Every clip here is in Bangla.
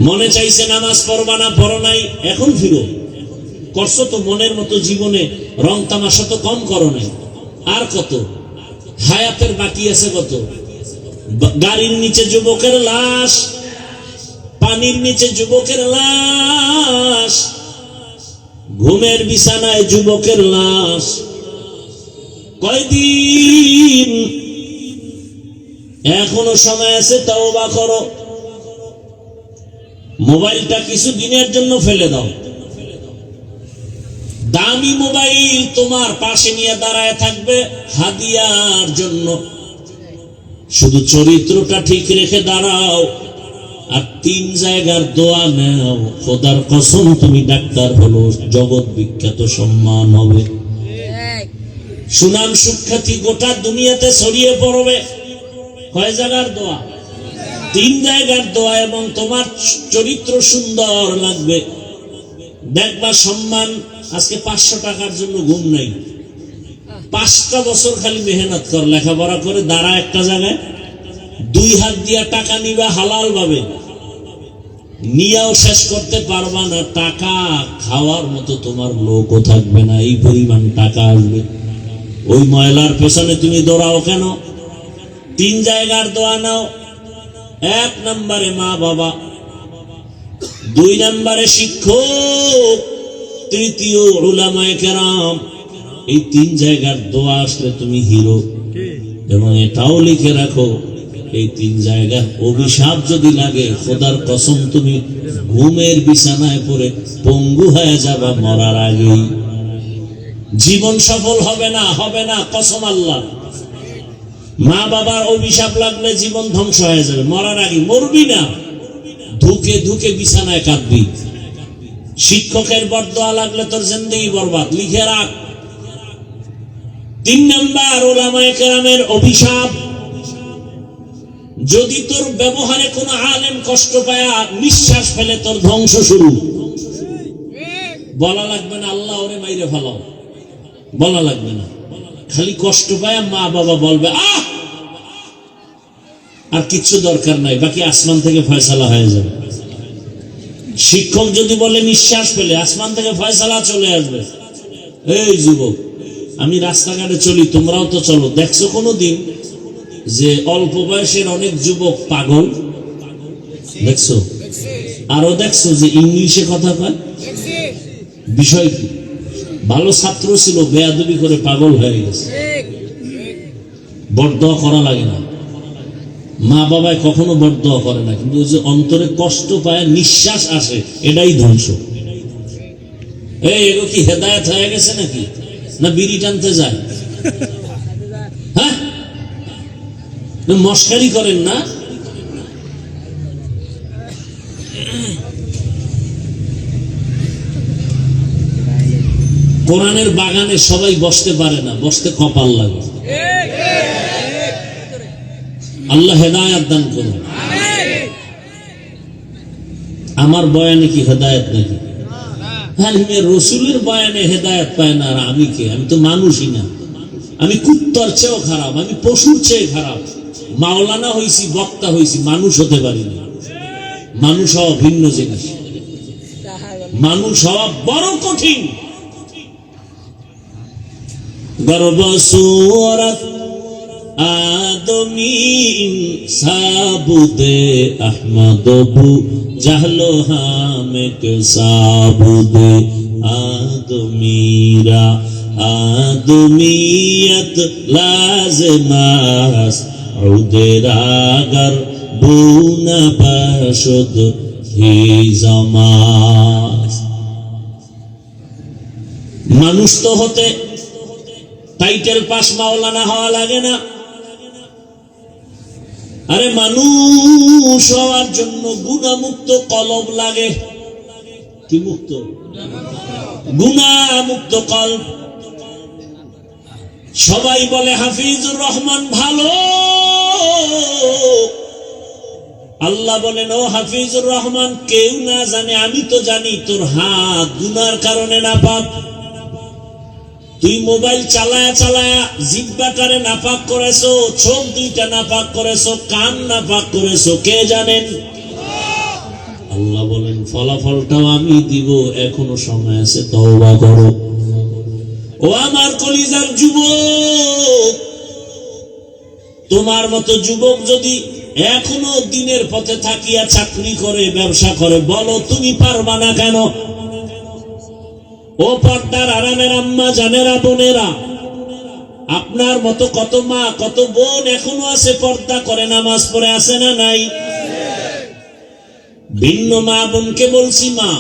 মনে চাইছে নামাজ পড়বা না, পড়ো নাই, এখন ফিরো। করছো তো মনের মতো জীবনে, রং তামাশা তো কম করো নাই। আর কত হায়াতের বাকি আছে, কত গাড়ির নিচে যুবকের লাশ, পানির নিচে যুবকের লাশ, ঘুমের বিছানায় যুবকের লাশ। কয়দিন এখনো সময় আছে, তওবা করো। মোবাইলটা কিছু দিনের জন্য ফেলে দাও। দামি মোবাইল তোমার পাশে নিয়ে দাঁড়ায় থাকবে হাদিয়ার জন্য। শুধু চরিত্রটা ঠিক রেখে দাঁড়াও, আর 3 জায়গার দোয়া নাও। খোদার কসম তুমি ডাক্তার হলো, জগৎ বিখ্যাত সম্মান হবে, সুনাম সুখ্যাতি গোটা দুনিয়াতে ছড়িয়ে পড়বে। কয় জায়গার দোয়া? 3 জায়গার দোয়া, এবং তোমার চরিত্র সুন্দর লাগবে, দেখবা সম্মান। আজকে 500 টাকার জন্য ঘুম নাই, 5টা বছর খালি মেহনত কর, লেখাপড়া করে দাঁড়া একটা জায়গায়, 2 হাত দিয়া টাকা নিবা হালাল ভাবে, নিয়াও শেষ করতে পারবা না। টাকা খাওয়ার মতো তোমার লোকও থাকবে না, এই পরিমাণ টাকা আসবে। ওই ময়লার পেছনে তুমি দৌড়াও কেন? 3 জায়গার দোয়া নাও। 1 নম্বরে মা বাবা, 2 নম্বরে শিক্ষক, 3য় উলামায়ে কেরাম। এই 3 জায়গার দোয়া আসলে তুমি হিরো। এবং এটাও লিখে রাখো, এই 3 জায়গার অভিশাপ যদি লাগে, খোদার কসম তুমি ঘুমের বিছানায় পড়ে পঙ্গু হয়ে যাবা মরার আগেই। জীবন সফল হবে না, হবে না, কসম আল্লাহ। মা বাবার অভিশাপ লাগলে জীবন ধ্বংস হয়ে যাবে, মরার আগে। মরবি না, ধুকে ধুকে বিছানায় কাঁদবি। শিক্ষকের বরদোয়া লাগলে তোর জিন্দেগি বরবাদ, লিখে রাখ। 3 নাম্বার উলামায়ে কেরামের অভিশাপ, যদি তোর ব্যবহারে কোনো আলেম কষ্ট পায়, নিঃশ্বাস ফেলে, তোর ধ্বংস শুরু। বলা লাগবে না আল্লাহ ওরে মাইরে ফেলাও, বলা লাগবে না। খালি কষ্ট পায় মা বাবা বলবে আহ, আর কিচ্ছু দরকার নাই, বাকি আসমান থেকে ফয়সালা হয়ে যাবে। শিক্ষক যদি বলে নিঃশ্বাস ফেলে, আসমান থেকে ফয়সালা চলে আসবে। এই যুবক, আমি রাস্তাঘাটে চলি, তোমরাও তো চলো, দেখছো কোনোদিন যে অল্প বয়সের অনেক যুবক পাগল? দেখছো? আরো দেখছো যে ইংলিশে কথা কয়? বিষয় কি? ভালো ছাত্র ছিল, বেয়াদবি করে পাগল হয়ে গেছে। বরদোয়া করা লাগে না, মা বাবায় কখনো বরদোয়া করে না, কিন্তু যে অন্তরে কষ্ট পায়, নিঃশ্বাস আসে, এটাই ধ্বংস। এগো কি হেদায়েত হয়ে গেছে নাকি? না বিড়ি টানতে যায়? হ্যাঁ, মস্কারি করেন না? কোরআনের বাগানে সবাই বসতে পারে না, বসতে কপাল লাগে। আল্লাহ হেদায়েত দান করুন। আমার বয়ানে কি হেদায়েত নাকি? হ্যাঁ, রসুলের বয়ানে হেদায়েত পায় না, আর আমি কে? আমি তো মানুষই না, আমি কুত্তার চেয়েও খারাপ, আমি পশুর চেয়ে খারাপ। মাওলানা হইছি, বক্তা হইছি, মানুষ হতে পারিনি। মানুষ হওয়া ভিন্ন জিনিস, মানুষ হওয়া বড় কঠিন। গর্ব সুরত আদমি সাবুদে আহমদ বু জাহলো হামেক সাবুদে আদমিরা আদমিয়ত লাজমাস উদেরাগর বুনা পাশুদ হি জামাস। মানুষ তো হতে টাইটেল পাস মাওলানা হওয়া লাগে না। আরে মানুষ হওয়ার জন্য গুনাহমুক্ত কলব লাগে। কি মুক্ত? গুনাহমুক্ত কলব। সবাই বলে হাফিজুর রহমান ভালো, আল্লাহ বলেন ও হাফিজুর রহমান, কেউ না জানে, আমি তো জানি তোর হাত গুনার কারণে নাপাক। তুই মোবাইল চালায়া চালায়া জিহ্বাটারে নাপাক করেছো, চোখ 2টা নাপাক করেছো, কান নাপাক করেছো, কে জানেন? আল্লাহ বলেন ফলাফলটাও আমি দিব, এখনো সময় আছে, তওবা করো। ও আমার কলিজার যুবক, তোমার মতো যুবক যদি এখনো দিনের পথে থাকিয়া চাকরি করে, ব্যবসা করে, বলো তুমি পারবা না কেন? ও পর্দার আরামের আম্মা জানেরা, বোনেরা, আপনার মতো কত মা কত বোন এখনো আছে, পর্দা করে, নামাজ পড়ে, আছে না নাই? ভিন্ন মা বোনকে বলছি, মা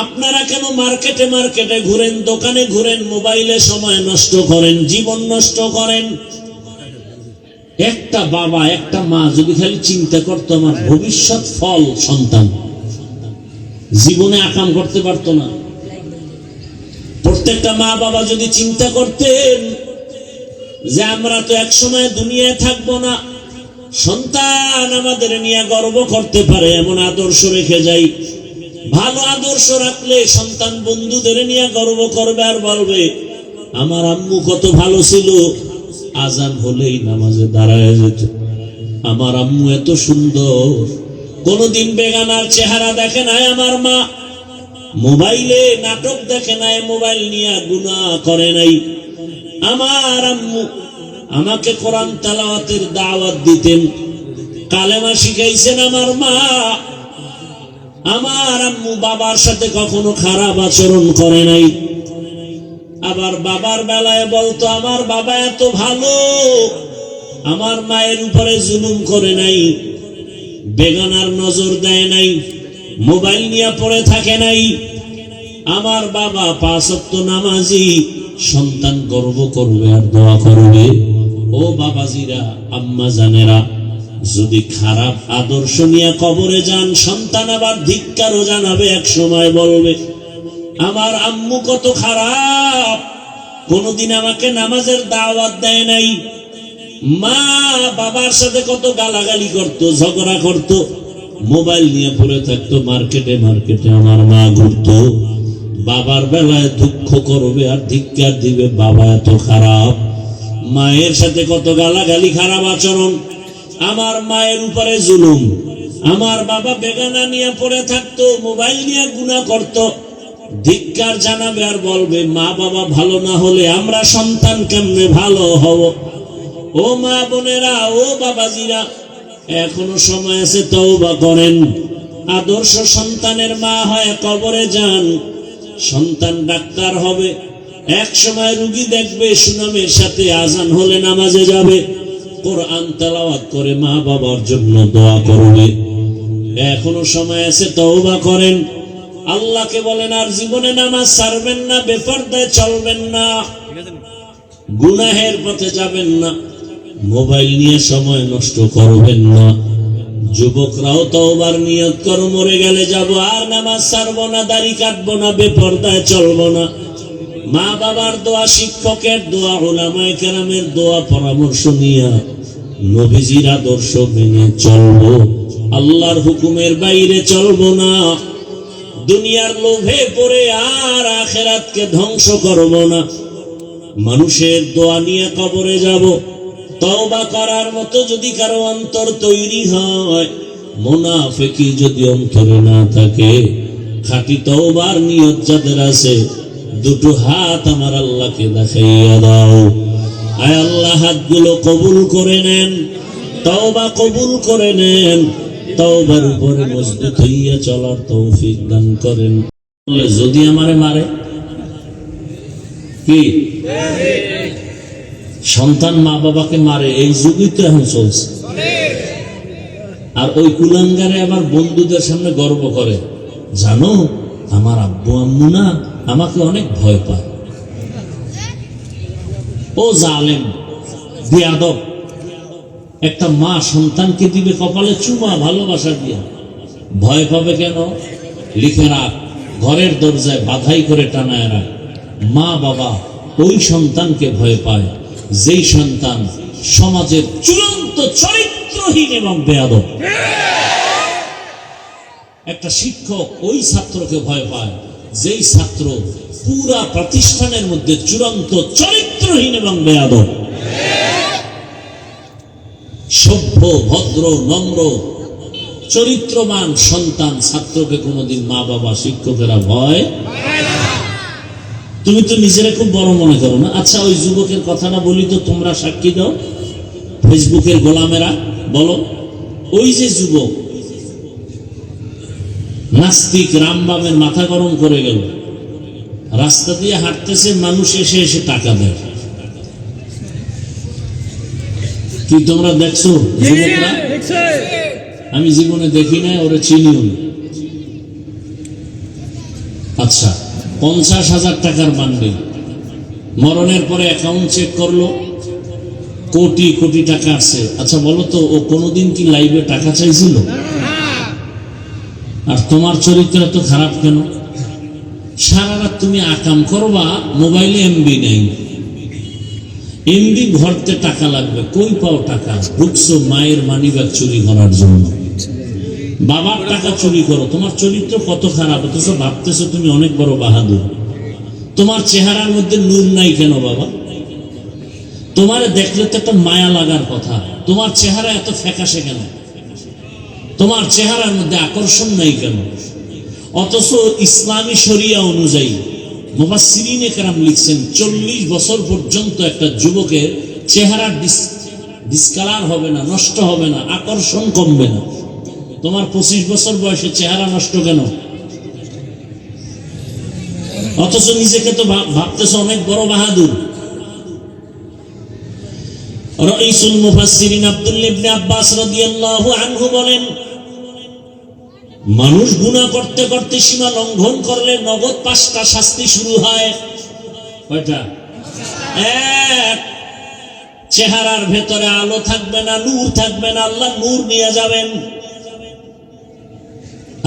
আপনারা কেন মার্কেটে মার্কেটে ঘুরেন, দোকানে ঘুরেন, মোবাইলে সময় নষ্ট করেন, জীবন নষ্ট করেন? একটা বাবা একটা মা যদি খালি চিন্তা করতো আমার ভবিষ্যৎ ফল সন্তান, জীবনে আকাম করতে পারতো না। প্রত্যেকটা মা বাবা যদি চিন্তা করতেন যে আমরা তো এক সময় দুনিয়ায় থাকবো না, সন্তান আমাদের নিয়ে গর্ব করতে পারে এমন আদর্শ রেখে যাই। ভালো আদর্শ রাখলে সন্তান বন্ধুদের নিয়ে গর্ব করবে আর বলবে আমার আম্মু কত ভালো ছিল, আজান হলেই নামাজে দাঁড়ায় যেত, আমার আম্মু এত সুন্দর, কোনদিন বেগানার চেহারা দেখে নাই আমার মা, মোবাইলে নাটক দেখে নাই, মোবাইল নিয়ে গুনাহ করে নাই, আমার আম্মু আমাকে কোরআন তেলাওয়াতের দাওয়াত দিতেন, কালেমা শিখাইছেন আমার মা, আমার আম্মু বাবার সাথে কখনো খারাপ আচরণ করে নাই। আবার বাবার বেলায় বলতো আমার বাবা এত ভালো, আমার মায়ের উপরে জুলুম করে নাই, বেগানার নজর দেয় নাই, মোবাইল নিয়ে পড়ে থাকে নাই, আমার বাবা 5 ওয়াক্ত নামাজি। সন্তান গর্ব করবে আর দোয়া করবে। ও বাবাজিরা, আম্মা জানেরা, যদি খারাপ আদর্শ নিয়ে কবরে যান, সন্তান আবার ধিক্কারও জানাবে, এক সময় বলবে আমার আম্মু কত খারাপ, কোনদিন আমাকে নামাজের দাওয়াত দেয় নাই, মা বাবার সাথে কত গালাগালি করত, ঝগড়া করত, মোবাইল নিয়ে পড়ে থাকতো, মার্কেটে মার্কেটে আমার মা ঘুরতো। বাবার বেলায় দুঃখ করবে আর ধিক্কার দিবে, বাবা এত খারাপ, মায়ের সাথে কত গালাগালি, খারাপ আচরণ, আমার মায়ের উপরে জুলুম, আমার বাবা বেগানা নিয়ে পড়ে থাকতো, মোবাইল নিয়ে গুনাহ করত, ধিক্কার জানাবে আর বলবে মা বাবা ভালো না হলে আমরা সন্তান কেমনে ভালো হব? ও মা বোনেরা, ও বাবাজিরা, এখনো সময় আছে, তওবা করেন। আদর্শ সন্তানের মা হয় কবরে যান, সন্তান ডাক্তার হবে, এক সময় রুগী দেখবে, সুনামের সাথে আজান হলে নামাজে যাবে, কোরআন তেলাওয়াত করে মা বাবার জন্য দোয়া করবে। এখনো সময় আছে, তওবা করেন। আল্লাহকে বলেন আর জীবনে নামাজ ছাড়বেন না, বেপরদায় চলবেন না, গুনাহের পথে যাবেন না, মোবাইল নিয়ে সময় নষ্ট করবেন না। যুবকরাও তওবার নিয়ত করো, মরে গেলে যাব, আর নামাজ ছাড়বো না, দাড়ি কাটবো না, বেপরদায় চলবো না। মা বাবার দোয়া, শিক্ষকের দোয়া, উলামায়ে কেরামের দোয়া, পরামর্শ নিয়ে নবীজির আদর্শ মেনে চলবো, আল্লাহর হুকুমের বাইরে চলবো না, দুনিয়ার লোভে পড়ে আর আখিরাতকে ধ্বংস করব না। মানুষের দোয়া নিয়ে কবরে যাব। তওবা করার মতো যদি কারো অন্তর তৈরি হয়, মুনাফিকি যদি অন্তরে না থাকে, খাঁটি তওবার নিয়ত যাদের আছে, দুটো হাত আমার আল্লাহকে দেখাইয়া দাও। আয় আল্লাহ, হাতগুলো কবুল করে নেন, তওবা কবুল করে নেন, তওবার উপরে মজবুত হইয়া চলার তৌফিক দান করেন। যদি আমারে মারে, কি সন্তান মা বাবাকে মারে, এই যুগই তো এখন চলছে। আর ওই কুলাঙ্গারে আবার বন্ধুদের সামনে গর্ব করে, জানো আমার আব্বু আম্মু না আমাকে অনেক ভয় পায়। ও জালেম, বেয়াদব, একটা মা সন্তানকে দিবে কপালে চুমা, ভালোবাসা দিয়া, ভয় পাবে কেন? লিখে রাখ, ঘরের দরজায় বাধাই করে টানায় রাখ। মা বাবা ওই সন্তানকে ভয় পায় যেই সন্তান সমাজের চূড়ান্ত চরিত্রহীন এবং বেয়াদব। একটা শিক্ষক ওই ছাত্রকে ভয় পায় যেই ছাত্র পুরা প্রতিষ্ঠানের মধ্যে চূড়ান্ত চরিত্রহীন এবং বেয়াদব। সভ্য, ভদ্র, নম্র, চরিত্রবান সন্তান ছাত্রকে কোনোদিন মা বাবা শিক্ষকেরা ভয়। তুমি তো নিজেরা খুব বড় মনে করো না। আচ্ছা, ওই যুবকের কথাটা বলি তো, তোমরা সাক্ষী দাও, ফেসবুকের গোলামেরা বলো। ওই যে যুবক নাস্তিক রামবামের মাথা গরম করে গেল, রাস্তা দিয়ে হাঁটতেছে, মানুষ এসে এসে টাকা দেয়। কি তোমরা দেখছো যুবকরা? আমি জীবনে দেখি না, ওরা চিনিও না। আচ্ছা, 50,000 টাকার বান্ডিল, মরণের পরে অ্যাকাউন্ট চেক করলো, কোটি কোটি টাকা আছে। আচ্ছা বলো তো, ও কোনোদিন কি লাইভে টাকা চাইছিল? আর তোমার চরিত্র তো খারাপ কেন? সারা রাত তুমি আকাম করবা, মোবাইলে এমবি নেই, এমবি ভরতে টাকা লাগবে, কই পাও টাকা? ঢুকছো মায়ের মানিব্যাগ চুরি করার জন্য, বাবার টাকা চুরি করো। তোমার চরিত্র কত খারাপ, অথচ ভাবতেছো তুমি অনেক বড় বাহাদুর। তোমার চেহারার মধ্যে নূর নাই কেন বাবা? তোমার দেখলে তো একটা মায়া লাগার কথা। তোমার চেহারা এত ফ্যাকাশে কেন? তোমার চেহারার মধ্যে আকর্ষণ নাই কেন? অথচ ইসলামী শরিয়া অনুযায়ী মুফাসসিরিনে কেরাম লিখছেন, 40 বছর পর্যন্ত একটা যুবকের চেহারা ডিসকালার হবে না, নষ্ট হবে না, আকর্ষণ কমবে না। তোমার 25 বছর বয়সে চেহারা নষ্ট কেন? অথচ নিজেকে তো ভাবতেছো অনেক বড় বাহাদুর। রাইসুল মুফাসসিরিন আব্দুল্লাহ ইবনে আব্বাস রাদিয়াল্লাহু আনহু বলেন, মানুষ গুনাহ করতে করতে সীমা লঙ্ঘন করলে নগদ 5টা শাস্তি শুরু হয়। কয়টা? এক, চেহারার ভেতরে আলো থাকবে না, নূর থাকবে না, আল্লাহ নূর নিয়ে যাবেন।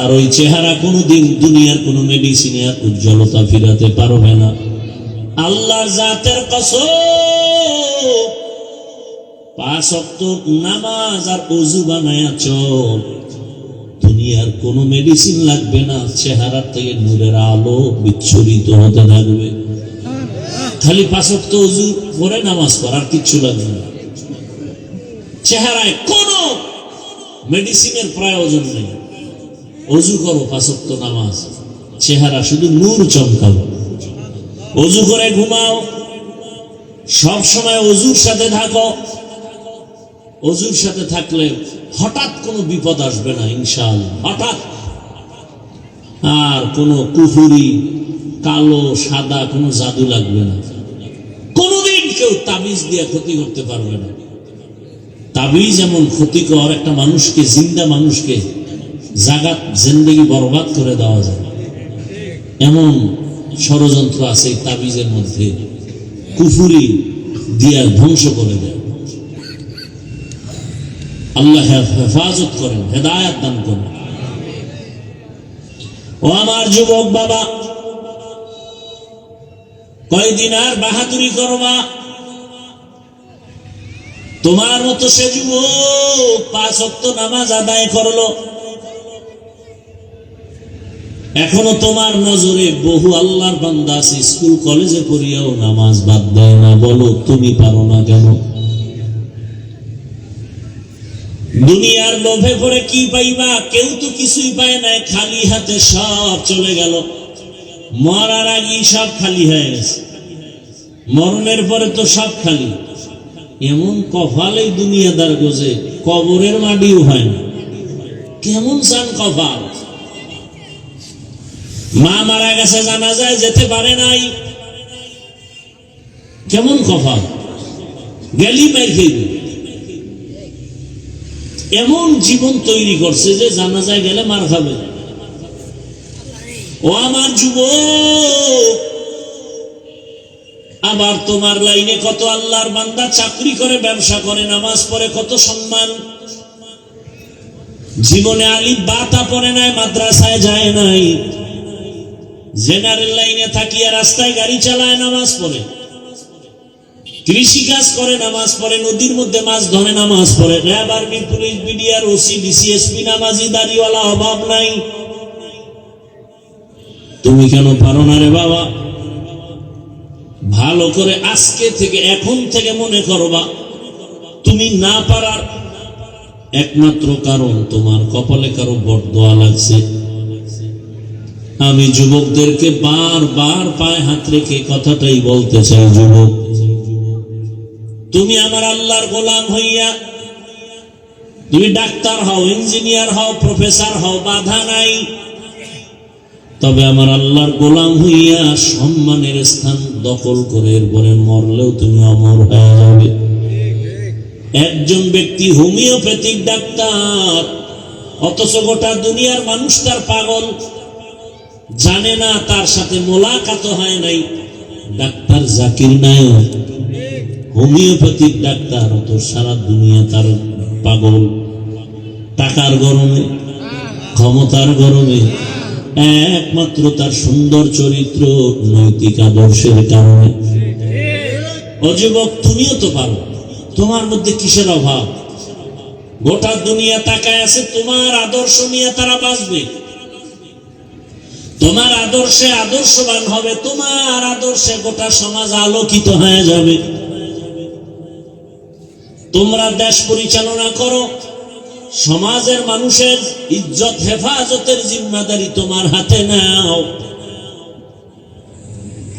আর ওই চেহারা কোনোদিন দুনিয়ার কোনো মেডিসিনে উজ্জ্বলতা ফিরাতে পারবে না। আল্লাহর জাতের কসম, 5 ওয়াক্ত নামাজ আর ওযু বানায়া চল, দুনিয়ার কোনো মেডিসিন লাগবে না, চেহারা থেকে নূরের আলো বিচ্ছুরিত হতে থাকবে। খালি 5 ওয়াক্ত ওযু করে নামাজ পড়, আর কিচ্ছু লাগবে না। চেহারায় কোনো মেডিসিনের প্রয়োজন নেই। ওযু করো, 5 ওয়াক্ত নামাজ, চেহারা শুধু নূর চমকাবে। ওযু করে ঘুমাও, সব সময় ওযুর সাথে থাকো। ওযুর সাথে থাকলে হঠাৎ কোনো বিপদ আসবে না ইনশাআল্লাহ, হঠাৎ। আর কোনো কুফুরি, কালো সাদা কোনো জাদু লাগবে না। কোনোদিন কেউ তাবিজ দিয়ে ক্ষতি করতে পারবে না। তাবিজ এমন ক্ষতিকর, একটা মানুষকে, জিন্দা মানুষকে জাগাত জিন্দেগি বরবাদ করে দেওয়া যায়, এমন ষড়যন্ত্র আছে এই তাবিজের মধ্যে। কুফুরি দিয়া ধ্বংস করে দেয়। আল্লাহ হেফাজত করেন, হেদায়াত দান করেন। ও আমার যুবক বাবা, কয়দিন আর বাহাদুরি করবা? তোমার মতো সে যুবক 5 ওয়াক্ত নামাজ আদায় করলো, এখনো তোমার নজরে বহু আল্লাহর বান্দা আছে স্কুল কলেজে পড়িয়াও নামাজ বাদ দেয় না। বলো তুমি পারো না কেন? দুনিয়ার লোভে পড়ে কি পাইবা? কেউ তো কিছুই পায় না, খালি হাতে সব চলে গেল। মরার আগেই সব খালি হয়ে গেছে, মরণের পরে তো সব খালি। এমন কপালেই দুনিয়াদার গোজে, কবরের মাটিও হয় না। কেমন চান কপাল! মা মারা গেছে, জানাজায় যেতে পারে নাই, কেমন কপাল! গেলি মাই খেয়ে এমন জীবন তৈরি করছে যে জানাজায় গেলে মার খাবে। ও আমার যুবক, আবার তোমার লাইনে কত আল্লাহর বান্দা চাকরি করে, ব্যবসা করে, নামাজ পড়ে, কত সম্মান। জীবনে আলিফ বাতা পড়ে নাই, মাদ্রাসায় যায় নাই, জেনারেল লাইনে থাকিয়া রাস্তায় গাড়ি চালায়, নামাজ পড়ে, কৃষি কাজ করে, নামাজ পড়ে, নদীর মধ্যে মাছ ধরে, নামাজ পড়ে, RAB, army, police, BDR, OC, DC SP, নামাজি, দাড়িওয়ালা, অভাব নাই। তুমি কেন পারো না রে বাবা? ভালো করে আজকে থেকে, এখন থেকে মনে করবা, তুমি না পারার একমাত্র কারণ তোমার কপালে কারো বরদোয়া লাগছে। আমি যুবকদেরকে বারবার পায়ে হাত রেখে কথাটাই বলতে চাই, যুবক, তুমি আমার আল্লাহর গোলাম হইয়া তুমি ডাক্তার হও, ইঞ্জিনিয়ার হও, প্রফেসর হও, বাধা নাই। তবে আমার আল্লাহর গোলাম হইয়া সম্মানের স্থান দখল করে এরপরে মরলেও তুমি অমর হয়ে যাবে। একজন ব্যক্তি হোমিওপ্যাথিক ডাক্তার, অথচ গোটা দুনিয়ার মানুষ তার পাগল, জানে না, তার সাথে মোলাকাত হয় নাই। Doctor Zakir Naik homeopathic doctor, অত সারা দুনিয়া তার পাগল। টাকার গরমে, ক্ষমতার গরমে, একমাত্র তার সুন্দর চরিত্র, নৈতিক আদর্শের কারণে। ও যুবক, তুমিও তো পারো, তোমার মধ্যে কিসের অভাব? গোটা দুনিয়া তাকায় আছে, তোমার আদর্শ নিয়ে তারা বাঁচবে, তোমার আদর্শে আদর্শবান হবে, তোমার আদর্শে গোটা সমাজ আলোকিত হয়ে যাবে। তোমরা দেশ পরিচালনা করো, সমাজের মানুষের ইজ্জত হেফাজতের জিম্মাদারি তোমার হাতে নাও।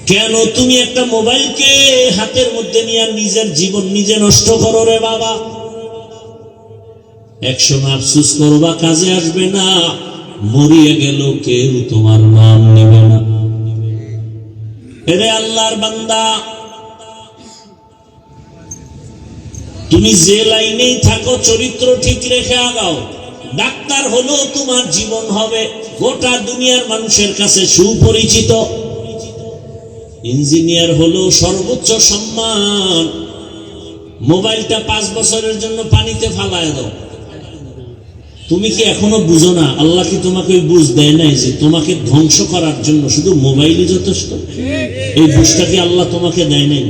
কেন তুমি একটা মোবাইলকে হাতের মধ্যে নিয়ে নিজের জীবন নিজে নষ্ট করো রে বাবা? একসময় আফসোস করবা, কাজে আসবে না, মরিয়ে গেল কেউ তোমার নাম নেবে না। এরে আল্লাহর বান্দা, তুমি যে লাইনেই থাকো চরিত্র ঠিক রেখে আগাও। ডাক্তার হলো তোমার জীবন হবে গোটা দুনিয়ার মানুষের কাছে সুপরিচিত, ইঞ্জিনিয়ার হলো সর্বোচ্চ সম্মান। মোবাইলটা 5 বছরের জন্য পানিতে ফালায় দাও। তুমি কি এখনো বুঝো না? আল্লাহ কি তোমাকে ওই বুঝ দেয় নাই যে তোমাকে ধ্বংস করার জন্য শুধু মোবাইলই যথেষ্ট? এই বুঝটা কি আল্লাহ তোমাকে দেয় নাই?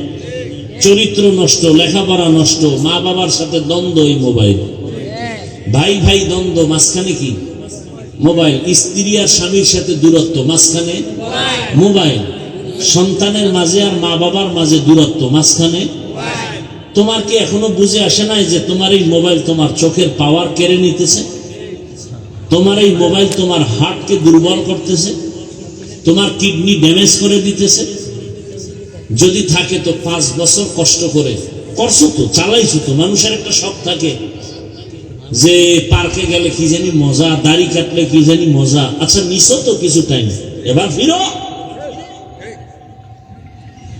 চরিত্র নষ্ট, লেখাপড়া নষ্ট, মা বাবার সাথে দ্বন্দ্ব, এই মোবাইল। ভাই ভাই দ্বন্দ্ব, মাঝখানে কি? মোবাইল। স্ত্রী আর স্বামীর সাথে দূরত্ব, মাঝখানে মোবাইল। সন্তানের মাঝে আর মা বাবার মাঝে দূরত্ব, মাঝখানে। তোমার কি এখনো বুঝে আসে নাই যে তোমার এই মোবাইল তোমার চোখের পাওয়ার কেড়ে নিতেছে? তোমার এই মোবাইল তোমার হার্টকে দুর্বল করতেছে, তোমার কিডনি ড্যামেজ করে দিতেছে। যদি থাকে তো 5 বছর কষ্ট করে করছো তো, চালাইছো তো। মানুষের একটা শখ থাকে যে পার্কে গেলে কি জানি মজা, দাড়ি কাটলে কি জানি মজা। আচ্ছা, নিছো তো কিছু টাইম, এবার ফিরো।